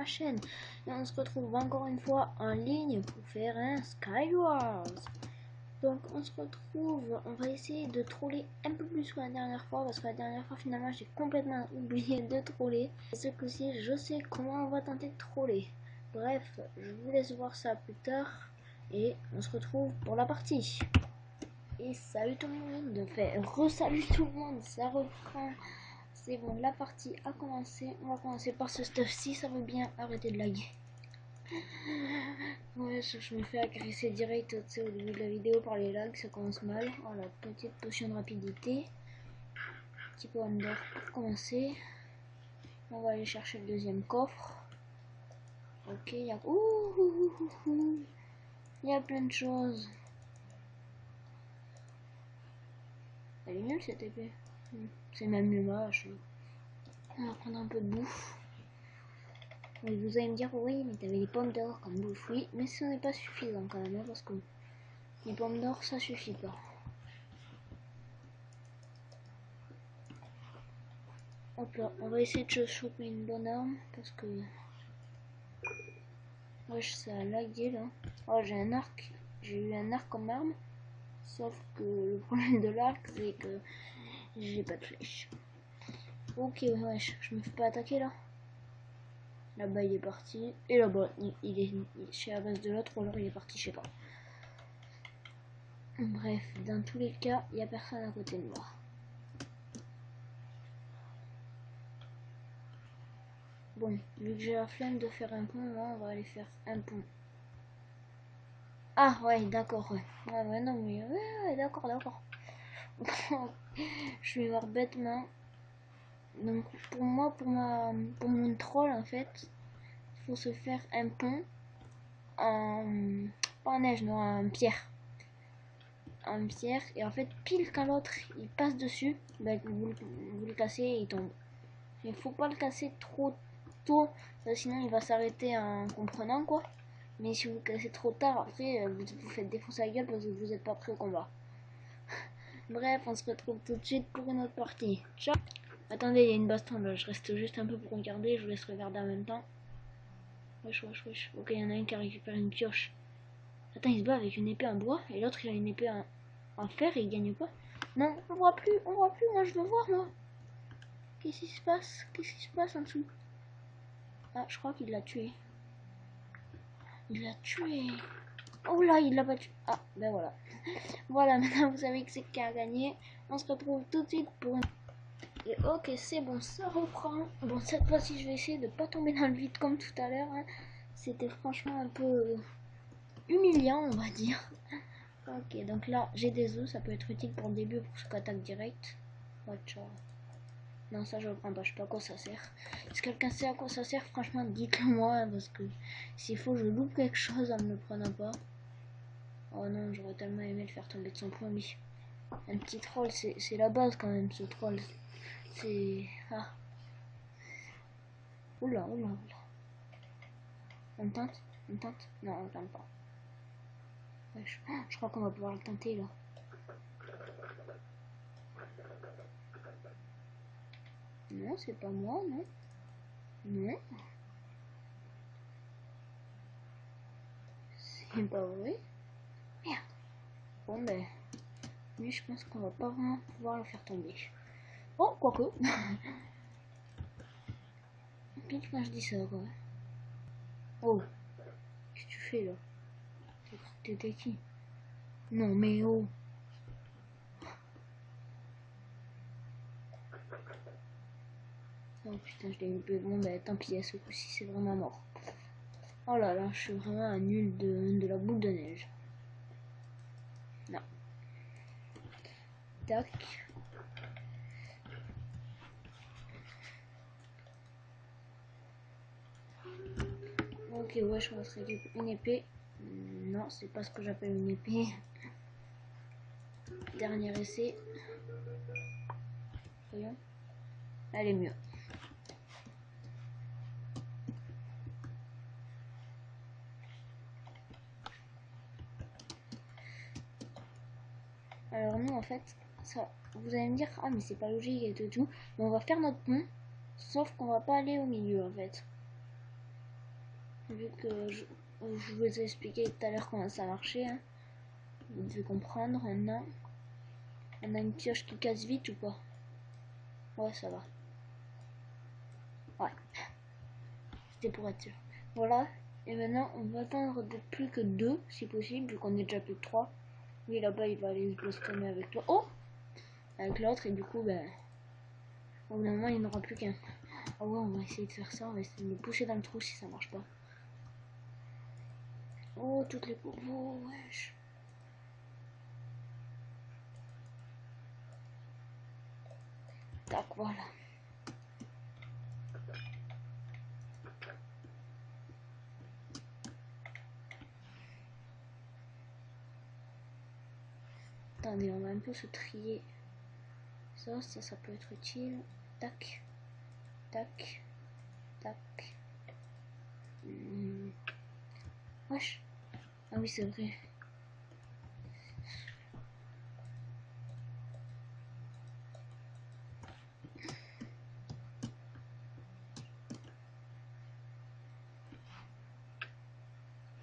ma chaîne. Et on se retrouve encore une fois en ligne pour faire un Skywars. Donc on se retrouve, on va essayer de troller un peu plus que la dernière fois, parce que la dernière fois finalement j'ai complètement oublié de troller. Et ce coup-ci je sais comment on va tenter de troller. Bref, je vous laisse voir ça plus tard et on se retrouve pour la partie. Et salut tout le monde, enfin re-salut tout le monde, ça reprend. C'est bon, la partie a commencé. On va commencer par ce stuff si ça veut bien arrêter de laguer. Ouais, je me fais agresser direct au début de la vidéo par les lags, ça commence mal. Voilà, petite potion de rapidité. Petit pomme d'or pour commencer. On va aller chercher le deuxième coffre. Ok, il y a... il y a plein de choses. Elle est nulle cette épée. C'est même le moche. On va prendre un peu de bouffe. Et vous allez me dire, oui, mais t'avais des pommes d'or comme bouffe. Oui, mais ce n'est pas suffisant quand même, hein, parce que les pommes d'or, ça suffit pas. Hop là, on va essayer de se choper une bonne arme, parce que... wesh, ça a lagué là. Oh, j'ai un arc. J'ai eu un arc comme arme. Sauf que le problème de l'arc, c'est que j'ai pas de flèche. Ok, wesh, je me fais pas attaquer là. Là-bas il est parti. Et là-bas il est chez la base de l'autre, ou alors il est parti, je sais pas. Bref, dans tous les cas, il n'y a personne à côté de moi. Bon, vu que j'ai la flemme de faire un pont, là, on va aller faire un pont. Ah ouais, d'accord, ouais. Ouais, non mais ouais, d'accord. Je vais voir bêtement. Donc pour moi, pour mon troll en fait, il faut se faire un pont en pas en neige, non, en pierre. En pierre, et en fait pile quand l'autre il passe dessus, bah, vous le cassez et il tombe. Il faut pas le casser trop tôt, sinon il va s'arrêter en comprenant quoi. Mais si vous le cassez trop tard, après vous faites défoncer la gueule parce que vous n'êtes pas prêt au combat. Bref, on se retrouve tout de suite pour une autre partie. Ciao. Attendez, il y a une baston là, je reste juste un peu pour regarder, je vous laisse regarder en même temps. Wesh. Ok, il y en a un qui a récupéré une pioche. Attends, il se bat avec une épée en bois et l'autre il a une épée en fer et il gagne pas. Non, on voit plus, moi je veux voir moi. Qu'est-ce qui se passe en dessous? Ah, je crois qu'il l'a tué. Il l'a tué. Oh là, il l'a battu. Ah, ben voilà. Voilà, maintenant vous savez que c'est qui a gagné. On se retrouve tout de suite pour une... Et ok, c'est bon, ça reprend. Bon, cette fois-ci, je vais essayer de pas tomber dans le vide comme tout à l'heure. Hein. C'était franchement un peu humiliant, on va dire. Ok, donc là, j'ai des œufs. Ça peut être utile pour le début, pour ce qu'attaque direct. Watch out. Non, ça je le prends pas, je sais pas à quoi ça sert. Si quelqu'un sait à quoi ça sert, franchement dites-le moi, hein, parce que s'il faut je loupe quelque chose en me le prenant pas. Oh non, j'aurais tellement aimé le faire tomber de son premier. Un petit troll, c'est la base quand même, ce troll. C'est... Ah. Oula. On tente? Non, on tente pas. Ouais, je crois qu'on va pouvoir le tenter là. Non, c'est pas moi, non. Non. C'est pas vrai. Merde. Bon ben, lui je pense qu'on va pas vraiment pouvoir le faire tomber. Oh, quoique. Pile quand je dis ça quoi. Oh, qu'est-ce que tu fais là? T'étais qui? Non mais oh. Oh putain, je l'ai loupé. Bon bah tant pis, ce coup-ci c'est vraiment mort. Oh là là, je suis vraiment un nul de la boule de neige. Non. Tac. Ok, ouais, je vais se récupérer une épée. Non, c'est pas ce que j'appelle une épée. Dernier essai. Voyons. Elle est mieux. Alors nous en fait, ça, vous allez me dire, ah mais c'est pas logique et tout, mais on va faire notre pont, sauf qu'on va pas aller au milieu en fait. Vu que je vous ai expliqué tout à l'heure comment ça marchait, hein. Vous devez comprendre maintenant. On a une pioche qui casse vite ou pas? Ouais, ça va. Ouais, c'était pour être sûr. Voilà, et maintenant on va attendre d'être plus que 2 si possible, vu qu'on est déjà plus que 3. Lui là-bas il va aller se bastonner avec toi. Oh, avec l'autre, et du coup, ben, au bout d'un moment il n'y en aura plus qu'un. Ah ouais, on va essayer de faire ça, on va essayer de le pousser dans le trou si ça marche pas. Oh, toutes les popos, wesh. Tac, voilà. Attendez, on va un peu se trier. Ça peut être utile. Tac, tac, tac. Wesh. Ah oui, c'est vrai.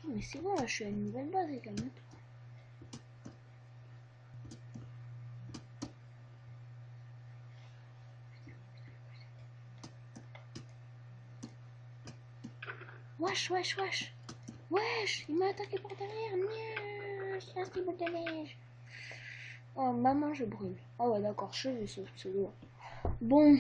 Oh, mais c'est bon, là, je suis à une nouvelle base, les gars. Wesh, wesh, wesh. Wesh, il m'a attaqué par derrière. Niais, c'est un petit bout de neige. Oh, maman, je brûle. Ah ouais, d'accord, je vais ce lourd. Bon,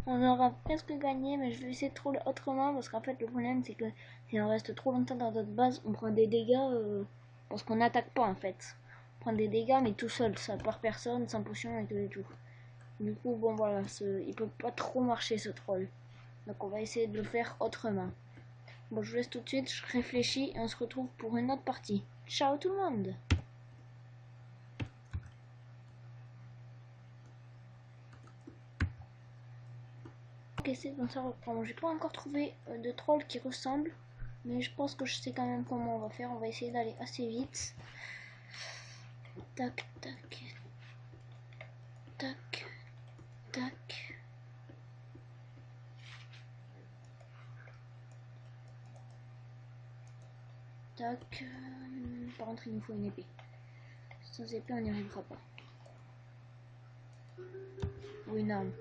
on aura presque gagné, mais je vais essayer de trouver autrement, parce qu'en fait, le problème, c'est que si on reste trop longtemps dans notre base, on prend des dégâts, parce qu'on n'attaque pas, en fait. On prend des dégâts, mais tout seul, ça par personne, sans potion et tout et tout. Du coup, bon, voilà, il peut pas trop marcher, ce troll. Donc, on va essayer de le faire autrement. Bon, je vous laisse tout de suite, je réfléchis, et on se retrouve pour une autre partie. Ciao tout le monde! Ok, c'est bon, ça reprend. J'ai pas encore trouvé de troll qui ressemble, mais je pense que je sais quand même comment on va faire. On va essayer d'aller assez vite. Tac, tac, tac, tac. Tac. Par contre, il nous faut une épée. Sans épée, on n'y arrivera pas. Ou une arme.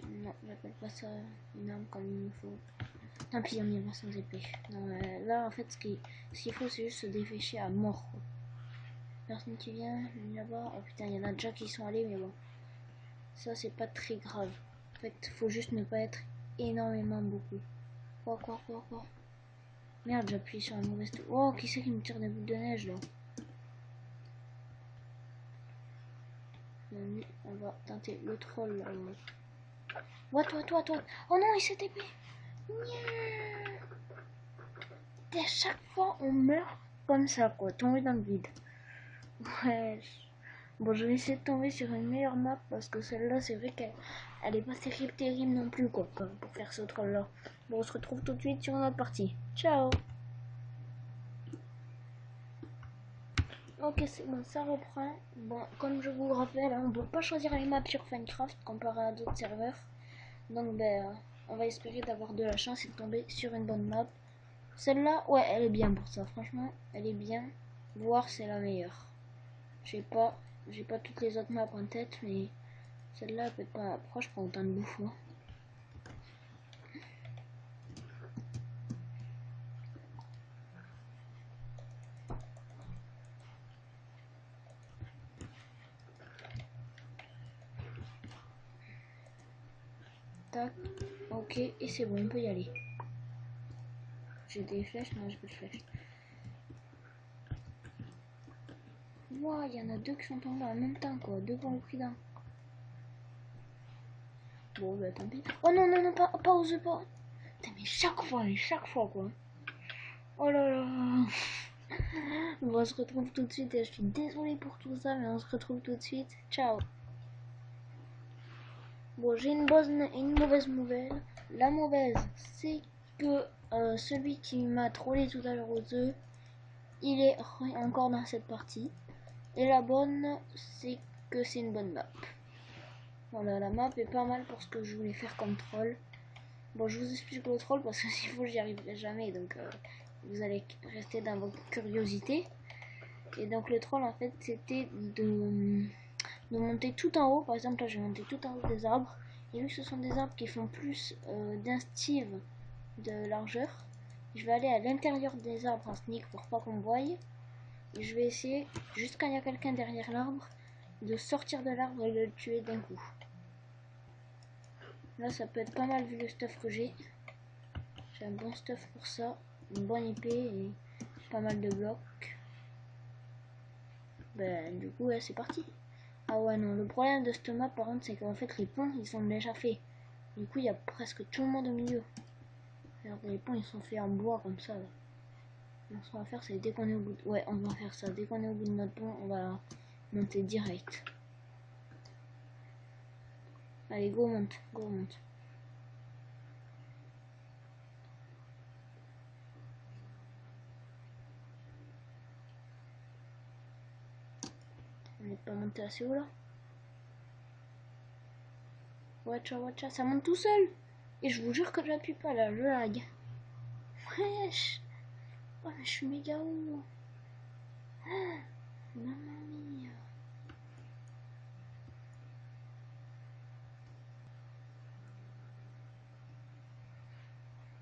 Non, j'appelle pas ça une arme comme il nous faut. Tant pis, on y va sans épée. Non, là, en fait, ce qu'il faut, c'est juste se dépêcher à mort. Personne qui vient là-bas. Oh putain, il y en a déjà qui sont allés, mais bon. Ça, c'est pas très grave. En fait, faut juste ne pas être énormément beaucoup. Quoi. Merde, j'appuie sur la mauvaise touche. Oh, qui c'est qui me tire des boules de neige, là? On va tenter le troll, là. Toi. Oh non, il s'est épée. À chaque fois, on meurt comme ça, quoi. Tomber dans le vide. Ouais. Bon, je vais essayer de tomber sur une meilleure map parce que celle-là, c'est vrai qu'elle est pas terrible non plus, quoi, pour faire ce troll-là. Bon, on se retrouve tout de suite sur notre partie. Ciao! Ok, c'est bon, ça reprend. Bon, comme je vous le rappelle, on ne peut pas choisir les maps sur Minecraft comparé à d'autres serveurs. Donc, ben, on va espérer d'avoir de la chance et de tomber sur une bonne map. Celle-là, ouais, elle est bien pour ça. Franchement, elle est bien. Voire c'est la meilleure. J'ai pas toutes les autres maps en tête, mais celle-là, peut-être pas. Pourquoi je prends autant de bouffe, moi? Tac. Ok, et c'est bon, on peut y aller. J'ai des flèches, non, j'ai pas de flèches. Wow, il y en a deux qui sont tombés en même temps, quoi. Deux bons prix d'un. Bon, bah tant pis. Oh non, pas osez pas. Putain, mais chaque fois, quoi. Oh là là. Bon, on se retrouve tout de suite et je suis désolée pour tout ça, mais on se retrouve tout de suite. Ciao. Bon, j'ai une mauvaise nouvelle. La mauvaise, c'est que celui qui m'a trollé tout à l'heure aux œufs, il est encore dans cette partie. Et la bonne, c'est que c'est une bonne map. Voilà, la map est pas mal pour ce que je voulais faire comme troll. Bon, je vous explique le troll parce que s'il faut, j'y arriverai jamais. Donc, vous allez rester dans votre curiosité. Et donc, le troll, en fait, c'était de monter tout en haut. Par exemple, là, je vais monter tout en haut des arbres. Et vu que ce sont des arbres qui font plus d'un stive de largeur, je vais aller à l'intérieur des arbres en sneak pour pas qu'on me voie. Et je vais essayer, juste quand il y a quelqu'un derrière l'arbre, de sortir de l'arbre et de le tuer d'un coup. Là, ça peut être pas mal vu le stuff que j'ai. J'ai un bon stuff pour ça. Une bonne épée et pas mal de blocs. Ben, du coup, ouais, c'est parti. Ah ouais, non, le problème de cette map, par contre, c'est qu'en fait, les ponts, ils sont déjà faits. Du coup, il y a presque tout le monde au milieu. Regardez, les ponts, ils sont faits en bois, comme ça, là. Donc, ce qu'on va faire, c'est dès qu'on est au bout de... Ouais, on va faire ça. Dès qu'on est au bout de notre pont, on va monter direct. Allez, go, monte. Go, monte. On n'est pas monté assez haut, là. Watcha, watcha, ça monte tout seul. Et je vous jure que j'appuie pas, là, je lag. Wesh. Oh, mais je suis méga haut. Ah, mamma mia.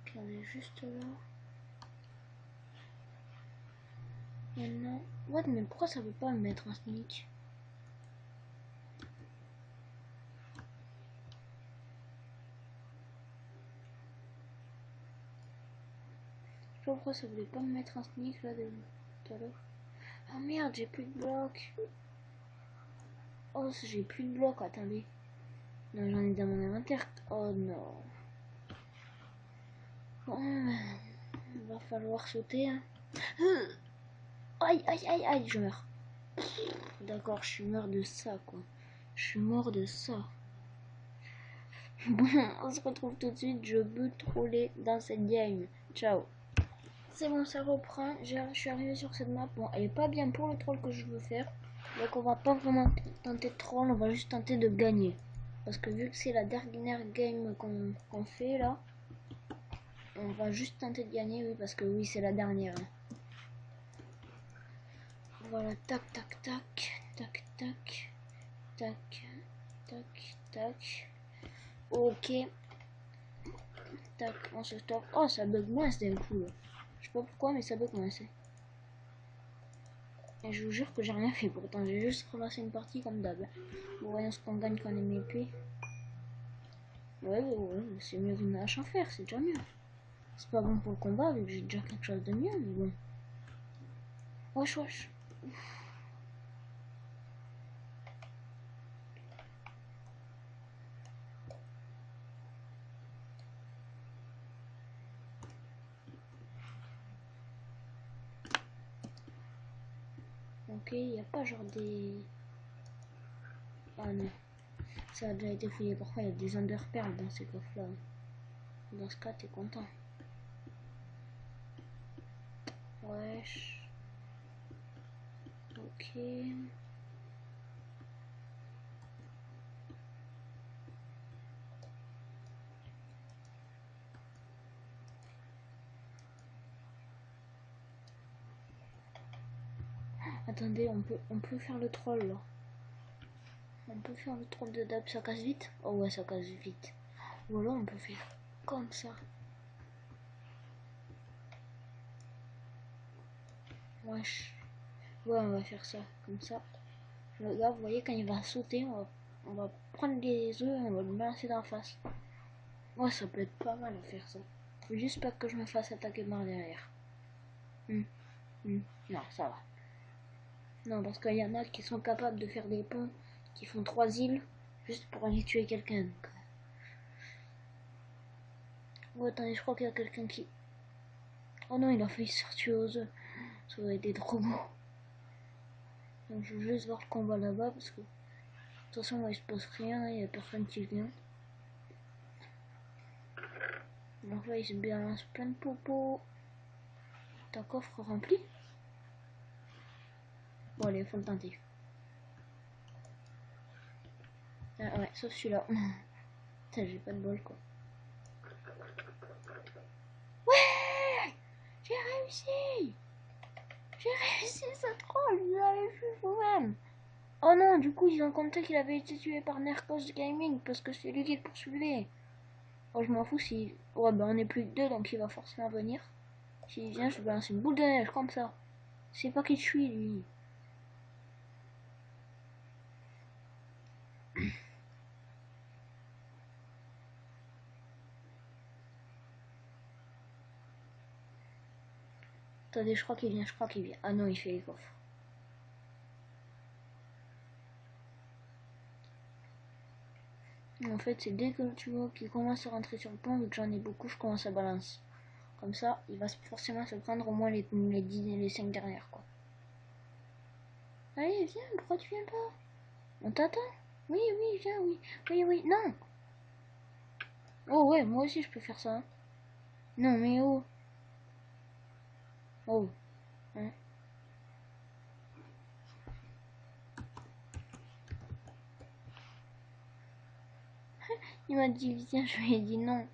Ok, on est juste là. Maintenant... What, mais pourquoi ça veut pas me mettre un sneak? Je sais pas pourquoi ça voulait pas me mettre un sneak là de tout à l'heure. Oh merde, j'ai plus de blocs. Oh, j'ai plus de blocs, attendez. Non, j'en ai dans mon inventaire. Oh non. Bon, il va falloir sauter. Hein. Aïe, aïe, aïe, aïe, je meurs. D'accord, je suis mort de ça, quoi. Je suis mort de ça. Bon, on se retrouve tout de suite. Je veux troller dans cette game. Ciao. C'est bon, ça reprend. Je suis arrivé sur cette map. Bon, elle est pas bien pour le troll que je veux faire. Donc, on va pas vraiment tenter de troll. On va juste tenter de gagner. Parce que vu que c'est la dernière game qu'on fait là, on va juste tenter de gagner. Oui, parce que oui, c'est la dernière. Hein. Voilà, tac, tac, tac. Tac, tac. Tac, tac, tac. Ok. Tac, on se stoppe. Oh, ça bug moins d'un coup là. Je sais pas pourquoi, mais ça bug moins. Et je vous jure que j'ai rien fait pourtant, j'ai juste ramassé une partie comme d'hab. Bon, voyons ce qu'on gagne quand on est épée. Ouais, c'est mieux qu'une hache en fer, c'est déjà mieux. C'est pas bon pour le combat, vu que j'ai déjà quelque chose de mieux, mais bon. Wesh, wesh. Ok, y a pas genre des... Ah non, ça a déjà été fouillé. Parfois, il y a des underperles dans ces coffres-là. Dans ce cas, t'es content. Wesh. Ok. Attendez, on peut faire le troll là. On peut faire le troll de dab, ça casse vite? Oh ouais, ça casse vite. Ou alors on peut faire comme ça. Wesh. Ouais, on va faire ça, comme ça. Le gars, vous voyez, quand il va sauter, on va prendre les œufs et on va le balancer d'en face. Ouais, ça peut être pas mal de faire ça. Faut juste pas que je me fasse attaquer par derrière. Non, ça va. Non, parce qu'il y en a qui sont capables de faire des ponts qui font 3 îles juste pour aller tuer quelqu'un. Oh, attendez, je crois qu'il y a quelqu'un qui... Oh non, il a failli se faire tuer aux œufs. Ça aurait été trop beau. Donc je veux juste voir le combat là-bas parce que... De toute façon, il se passe rien, il y a personne qui vient. Donc là, il se balance plein de popos. T'as coffre rempli? Bon, allez, faut le tenter. Ah ouais, sauf celui-là. Putain, j'ai pas de bol, quoi. Ouais, j'ai réussi. J'ai réussi ce troll, vous l'avez vu vous-même. Oh non, du coup, ils ont compté qu'il avait été tué par Nercos Gaming parce que c'est lui qui le poursuivait. Oh, je m'en fous si... Ouais, ben on est plus que deux, donc il va forcément venir. S'il vient, je vais lancer une boule de neige comme ça. C'est pas qui je suis, lui. Attendez, je crois qu'il vient, je crois qu'il vient. Ah non, il fait les coffres. En fait, c'est dès que tu vois qu'il commence à rentrer sur le pont, vu que j'en ai beaucoup, je commence à balancer. Comme ça, il va forcément se prendre au moins les 5 dernières, quoi. Allez, viens, pourquoi tu viens pas? On t'attend. Oui, oui, viens, oui. Oui, oui, non. Oh ouais, moi aussi je peux faire ça. Hein. Non, mais oh. Oh. Hein. Il m'a dit viens, je lui ai dit non.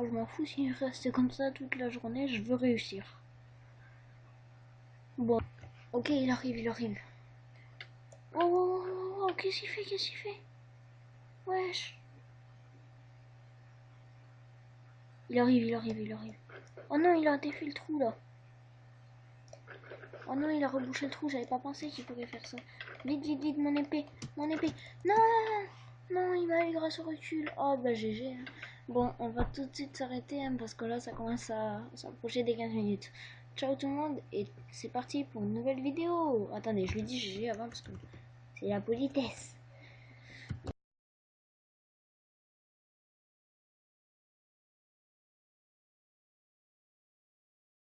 Oh, je m'en fous s'il reste comme ça toute la journée, je veux réussir. Bon. Ok, il arrive, il arrive. Oh, oh, oh, oh, qu'est-ce qu'il fait, qu'est-ce qu'il fait? Wesh. Il arrive, il arrive, il arrive. Oh non, il a défait le trou là. Oh non, il a rebouché le trou, j'avais pas pensé qu'il pourrait faire ça. Vite, vite, vite, mon épée, mon épée. Non, non, il m'a eu grâce au recul. Oh bah GG. Hein. Bon, on va tout de suite s'arrêter hein, parce que là, ça commence à s'approcher des 15 minutes. Ciao tout le monde et c'est parti pour une nouvelle vidéo. Attendez, je lui dis GG avant parce que c'est la politesse.